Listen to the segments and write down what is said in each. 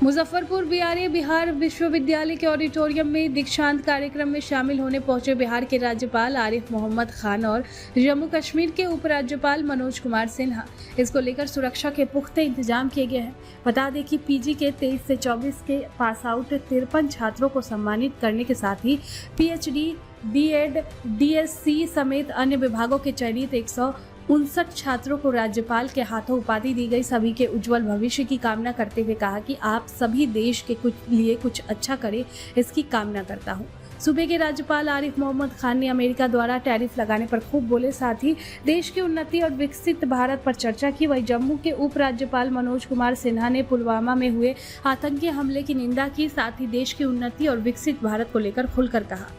Muzaffarpur BRA Bihar विश्वविद्यालय के auditorium में दीक्षांत कार्यक्रम में शामिल होने पहुंचे बिहार के राज्यपाल आरिफ मोहम्मद खान और जम्मू कश्मीर के उपराज्यपाल मनोज कुमार सिन्हा। इसको लेकर सुरक्षा के पुख्ते इंतजाम किए गए हैं। बता दें कि पीजी के 23 से 24 के पास आउट 53 छात्रों को सम्मानित करने के साथ ही पीएचडी, बीएड, डीएससी समेत अन्य विभागों के चयनित 159 छात्रों को राज्यपाल के हाथों उपाधि दी गई। सभी के उज्जवल भविष्य की कामना करते हुए कहा कि आप सभी देश के लिए कुछ अच्छा करें, इसकी कामना करता हूं। सूबे के राज्यपाल आरिफ मोहम्मद खान ने अमेरिका द्वारा टैरिफ लगाने पर खूब बोले, साथ ही देश की उन्नति और विकसित भारत पर चर्चा की। वहीं जम्मू के उपराज्यपाल मनोज कुमार सिन्हा ने पुलवामा में हुए आतंकी हमले की निंदा की, साथ ही देश की उन्नति और विकसित भारत को लेकर खुलकर कहा।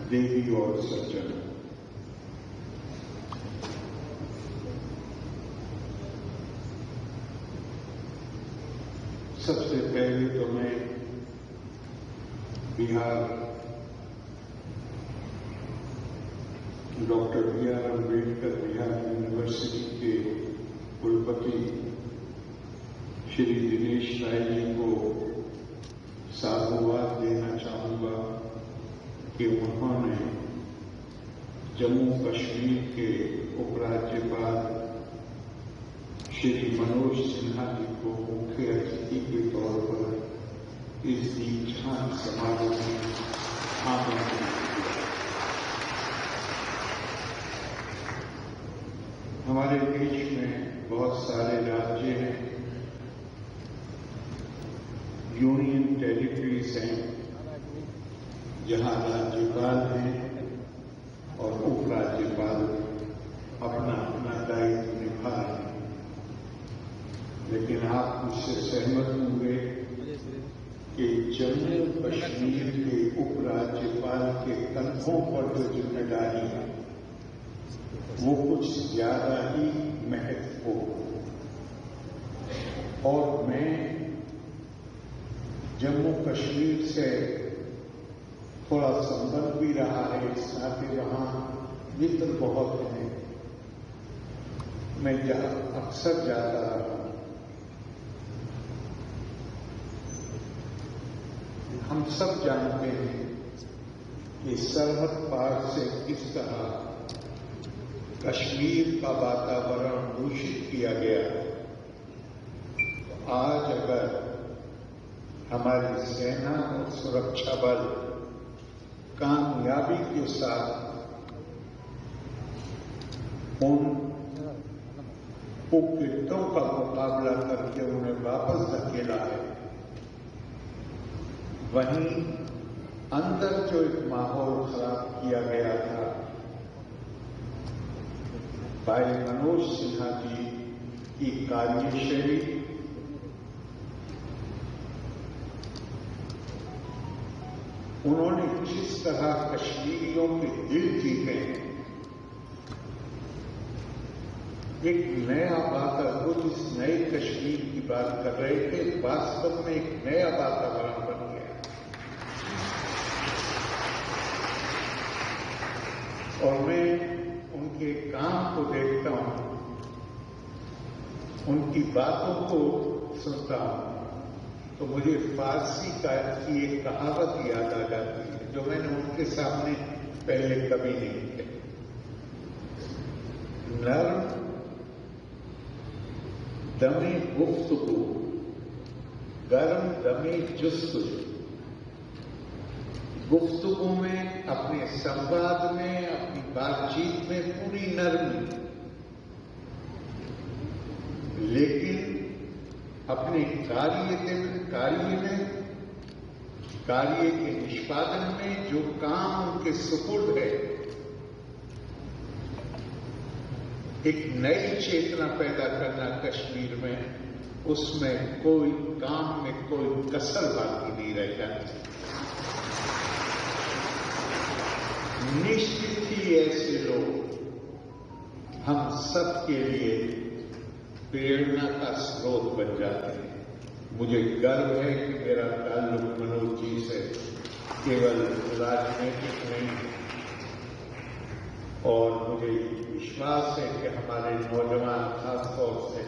देवी और सज्जन, सबसे पहले तो मैं Bihar doctor B R. Ambedkar Bihar university के कुलपति श्री दिनेश राय जी को साधुवाद देना चाहूंगा कि उन्होंने जम्मू कश्मीर के उपराज्यपाल श्री मनोज सिन्हा जी को मुख्य अतिथि के तौर पर इस दीक्षांत समारोह में आमंत्रित किया। हमारे देश में बहुत सारे राज्य हैं, यूनियन टेरिटरीज हैं, जहां राज्यपाल हैं और उपराज्यपाल अपना अपना दायित्व निभा रहे हैं। लेकिन आप मुझसे सहमत होंगे कि जम्मू कश्मीर के उपराज्यपाल के कंधों पर जो जिम्मेदारी है वो कुछ ज्यादा ही महत्वपूर्ण है। और मैं जम्मू कश्मीर से थोड़ा संबंध भी रहा है, साथ ही वहां मित्र बहुत हैं, मैं अक्सर जाता रहा। हम सब जानते हैं कि सरहद पार से किस तरह कश्मीर का वातावरण दूषित किया गया। तो आज अगर हमारी सेना और सुरक्षा बल कामयाबी के साथ उन कुकृत्यों का मुकाबला करके उन्हें वापस धकेला है, वहीं अंदर जो एक माहौल खराब किया गया था, भाई मनोज सिन्हा जी की कार्यशैली, उन्होंने जिस तरह कश्मीरियों के दिल जीते हैं, एक नया वातावरण, इस नए कश्मीर की बात कर रहे थे, वास्तव में एक नया वातावरण बन गया। और मैं उनके काम को देखता हूं, उनकी बातों को सुनता हूं, तो मुझे फारसी की एक कहावत याद आ जाती है जो मैंने उनके सामने पहले कभी नहीं कही। नर्म दमे गुफ्तगू, गर्म दमे जुस्तजू। गुफ्तगू में, अपने संवाद में, अपनी बातचीत में पूरी नरमी, लेकिन अपने कार्य के निष्पादन में जो काम उनके सुपुर्द है, एक नई चेतना पैदा करना कश्मीर में, उसमें कोई काम में कोई कसर बाकी नहीं रह जाती। निश्चित ही ऐसे लोग हम सबके लिए प्रेरणा का स्रोत बन जाते हैं। मुझे गर्व है कि मेरा ताल्लुक मनोज जी से केवल राजनीतिक नहीं और मुझे विश्वास है कि हमारे नौजवान खासतौर से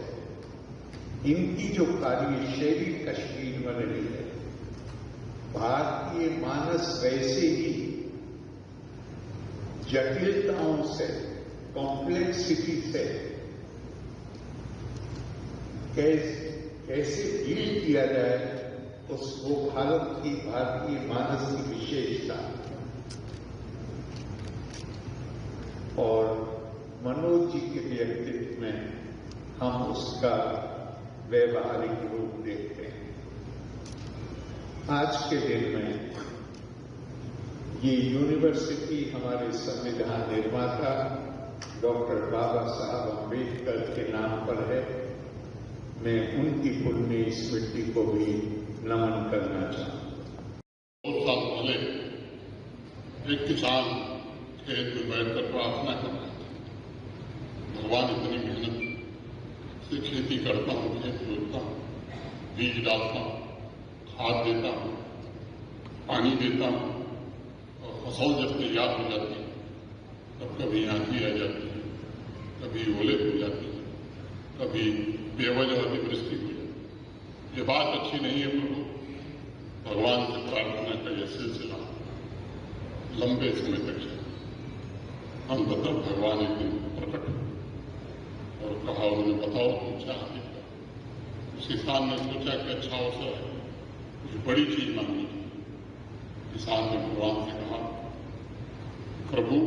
इनकी जो कार्यशैली कश्मीर में रही है, भारतीय मानस वैसे ही जटिलताओं से, कॉम्प्लेक्सिटी से कैसे डील किया जाए, वो भारत की भारतीय मानस की विशेषता। और मनोज जी के व्यक्तित्व में हम उसका व्यवहारिक रूप देखते हैं। आज के दिन में ये यूनिवर्सिटी हमारे संविधान निर्माता डॉक्टर बाबा साहब अम्बेडकर के नाम पर है। मैं उनकी पुण्य स्मृति को भी नमन करना चाहूँ। 2 साल पहले एक किसान खेत में बैठकर प्रार्थना कर रहा था, भगवान इतनी मेहनत से खेती करता हूँ, खेत जोतता हूँ, बीज डालता हूँ, खाद देता हूँ, पानी देता हूँ, और फसल जब तैयार हो जाती है तब कभी आंधी आ जाती है, कभी ओले हो जाती है, कभी बेवजह अतिवृष्टि हो जाती है। ये बात अच्छी नहीं है प्रभु। भगवान से प्रार्थना का यह सिलसिला लंबे समय तक चला। हम तब भगवान एक दिन प्रकट और कहा, उन्होंने बताओ तुम चाहते हो। उस किसान ने सोचा कि अच्छा अवसर है, कुछ बड़ी चीज मांगनी है। किसान ने भगवान से कहा, प्रभु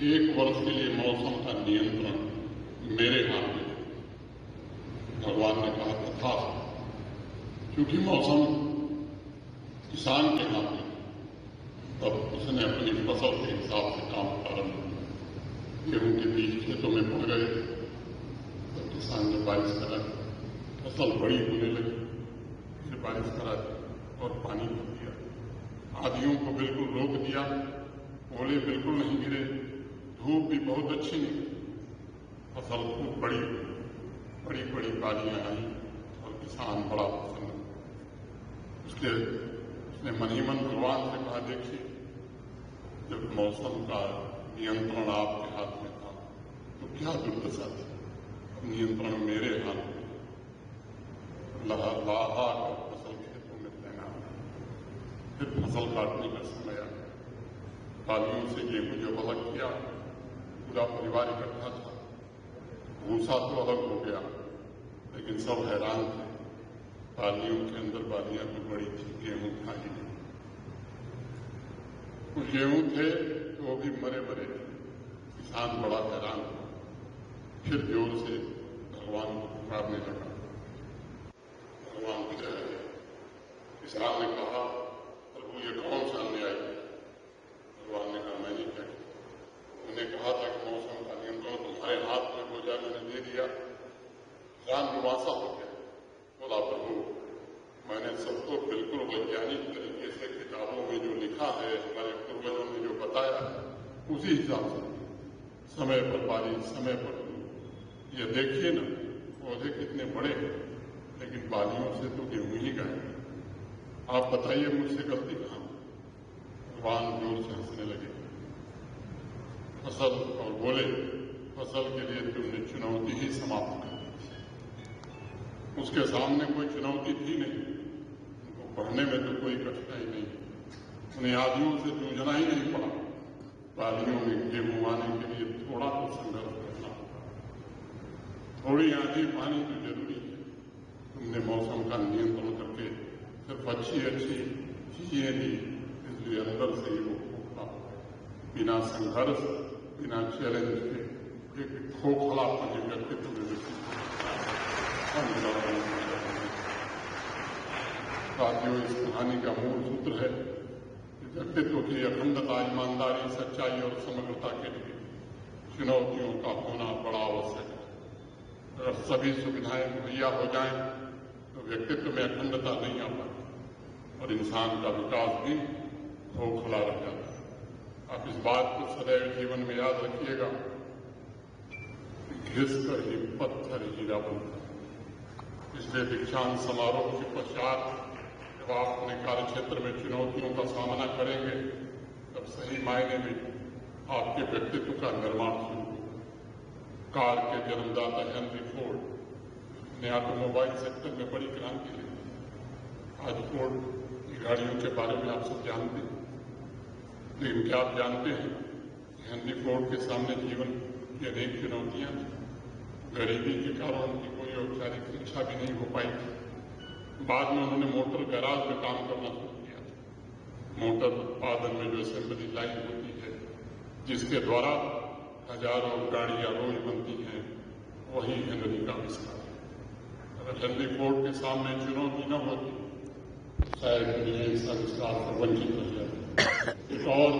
1 वर्ष के लिए मौसम का नियंत्रण मेरे हाथ में। भगवान ने कहा तथा, क्योंकि मौसम किसान के हाथ में, तब उसने अपनी फसल के हिसाब से काम प्रारंभ किया। गेहूं के बीज खेतों में पड़ गए, तब किसान ने बारिश करा दी, फसल बड़ी होने लगी, फिर बारिश करा दी और पानी भर दिया। आंधियों को बिल्कुल रोक दिया, ओले बिल्कुल नहीं गिरे, धूप भी बहुत अच्छी निकली, फसल खूब बड़ी बड़ी बड़ी बालियां आई और किसान बड़ा प्रसन्न। उसने मन ही मन भगवान से कहा, देखिए जब मौसम का नियंत्रण आपके हाथ में था तो क्या दुर्दशा थी, नियंत्रण मेरे हाथ में। लाहा कर फसल खेतों में फैला, फिर फसल काटने का समय आया। बालियों से गेहूं जो अलग किया, पूरा परिवार इकट्ठा था, भूसा तो अलग हो गया, लेकिन सब हैरान थे। बालियों के अंदर बालियां तो बड़ी थी, गेहूं था ही नहीं। कुछ गेहूं थे तो वो भी मरे मरे थे। किसान बड़ा हैरान हुआ, फिर जोर से भगवान को पुकारने लगा। भगवान विजय है। किसान ने कहा, प्रभु ये कौन सा अन्याय है? भगवान ने कहा, मैं नहीं कहता। मैंने कहा था कि मौसम का नियंत्रण तुम्हारे हाथ में हो जाए, मैंने दे दिया। किसान निवासा हो गया, बोला प्रभु मैंने सबको बिल्कुल वैज्ञानिक तरीके से किताबों में जो लिखा है, हमारे पूर्वजों ने जो बताया है, उसी हिसाब से समय पर बारिश, समय पर धूप। ये देखिए ना, पौधे कितने बड़े हैं, लेकिन बालियों से तो गेहूं ही गए। आप बताइए मुझसे गलती कहाँ? भगवान जोर से हंसने लगे फसल और बोले, फसल के लिए तुमने चुनौती ही समाप्त कर दी। उसके सामने कोई चुनौती थी नहीं, उनको पढ़ने में तो कोई कठिनाई नहीं, उन्हें आदियों से जूझना ही नहीं पड़ा। बालियों में गेहूं आने के लिए थोड़ा तो संघर्ष करना होगा, थोड़ी आंधी पानी तो जरूरी है। तुमने मौसम का नियंत्रण करके सिर्फ अच्छी अच्छी चीजें दी, इसलिए अंदर से ही वो खोखला, बिना संघर्ष, बिना चैलेंज के एक खोखलापन व्यक्तित्व में विकसित। साथियों, इस कहानी का मूल सूत्र है कि व्यक्तित्व की अखंडता, ईमानदारी, सच्चाई और समग्रता के लिए चुनौतियों का होना बड़ा आवश्यक है। अगर सभी सुविधाएं मुहैया हो जाएं तो व्यक्तित्व में अखंडता नहीं आ पाती और इंसान का विकास भी खोखला रह जाता है। आप इस बात को सदैव जीवन में याद रखिएगा, घिस कर ही पत्थर हीरा बनता है। इसलिए दीक्षांत समारोह के पश्चात जब आप अपने कार्यक्षेत्र में चुनौतियों का सामना करेंगे, तब सही मायने में आपके व्यक्तित्व का निर्माण शुरू हुआ। कार के जन्मदाता हेनरी फोर्ड ने ऑटोमोबाइल सेक्टर में बड़ी क्रांति लाई। आज फोर्ड की गाड़ियों के बारे में आप सब जानते हैं, लेकिन क्या आप जानते हैं कि हेनरी फोर्ड के सामने जीवन की अनेक चुनौतियां थी। गरीबी के कारण उनकी कोई औपचारिक शिक्षा भी नहीं हो पाई थी। बाद में उन्होंने मोटर गैराज में काम करना शुरू किया। मोटर उत्पादन में जो असेंबली लाइन होती है, जिसके द्वारा हजारों गाड़ियां रोज बनती हैं, वही हेनरी का आविष्कार है। अगर हेनरी फोर्ड के सामने चुनौती न होती, शायद दुनिया इस आविष्कार से वंचित रह जाती। एक और